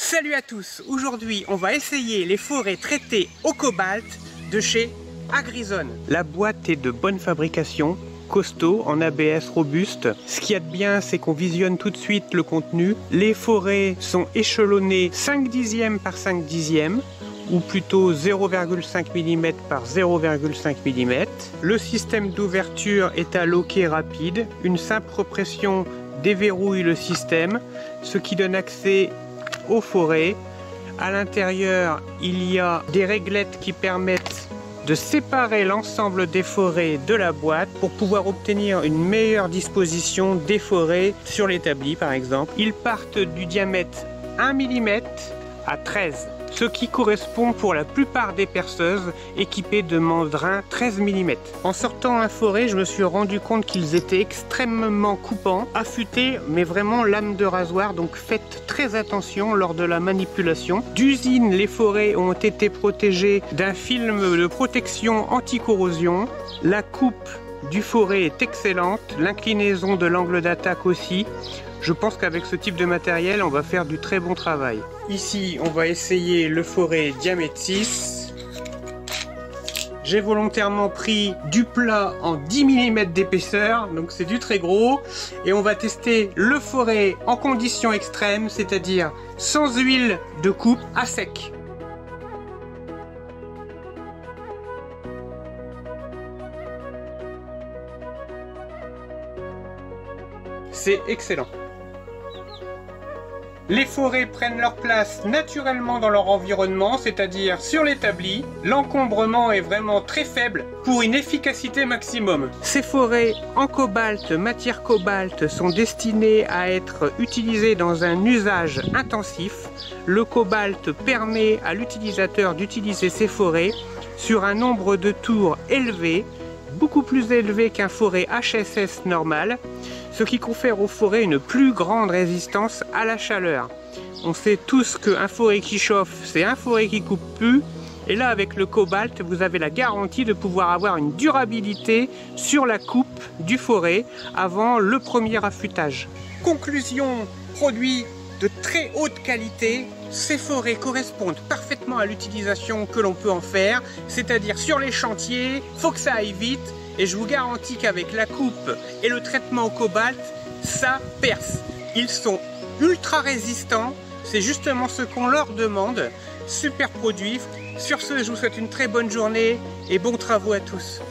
Salut à tous, aujourd'hui on va essayer les forêts traitées au cobalt de chez Agrizone. La boîte est de bonne fabrication, costaud, en ABS robuste. Ce qu'il y a de bien, c'est qu'on visionne tout de suite le contenu. Les forêts sont échelonnées 5 dixièmes par 5 dixièmes, ou plutôt 0,5 mm par 0,5 mm. Le système d'ouverture est à loquet rapide. Une simple pression déverrouille le système, ce qui donne accès aux forêts. À l'intérieur, il y a des réglettes qui permettent de séparer l'ensemble des forêts de la boîte pour pouvoir obtenir une meilleure disposition des forêts sur l'établi par exemple. Ils partent du diamètre 1 mm à 13, ce qui correspond pour la plupart des perceuses équipées de mandrins 13 mm. En sortant un forêt, je me suis rendu compte qu'ils étaient extrêmement coupants, affûtés, mais vraiment lame de rasoir, donc faites très attention lors de la manipulation. D'usine, les forêts ont été protégées d'un film de protection anti-corrosion. La coupe du forêt est excellente, l'inclinaison de l'angle d'attaque aussi. Je pense qu'avec ce type de matériel, on va faire du très bon travail. Ici, on va essayer le forêt diamètre 6. J'ai volontairement pris du plat en 10 mm d'épaisseur, donc c'est du très gros. Et on va tester le forêt en conditions extrêmes, c'est-à-dire sans huile de coupe, à sec. C'est excellent. Les forêts prennent leur place naturellement dans leur environnement, c'est-à-dire sur l'établi. L'encombrement est vraiment très faible pour une efficacité maximum. Ces forêts en cobalt, matière cobalt, sont destinées à être utilisées dans un usage intensif. Le cobalt permet à l'utilisateur d'utiliser ces forêts sur un nombre de tours élevé, beaucoup plus élevé qu'un forêt HSS normal, ce qui confère aux forêts une plus grande résistance à la chaleur. On sait tous qu'un forêt qui chauffe, c'est un forêt qui coupe plus. Et là, avec le cobalt, vous avez la garantie de pouvoir avoir une durabilité sur la coupe du forêt avant le premier affûtage. Conclusion, produit de très haute qualité. Ces forêts correspondent parfaitement à l'utilisation que l'on peut en faire, c'est-à-dire sur les chantiers, faut que ça aille vite. Et je vous garantis qu'avec la coupe et le traitement au cobalt, ça perce. Ils sont ultra résistants, c'est justement ce qu'on leur demande. Super produit. Sur ce, je vous souhaite une très bonne journée et bons travaux à tous.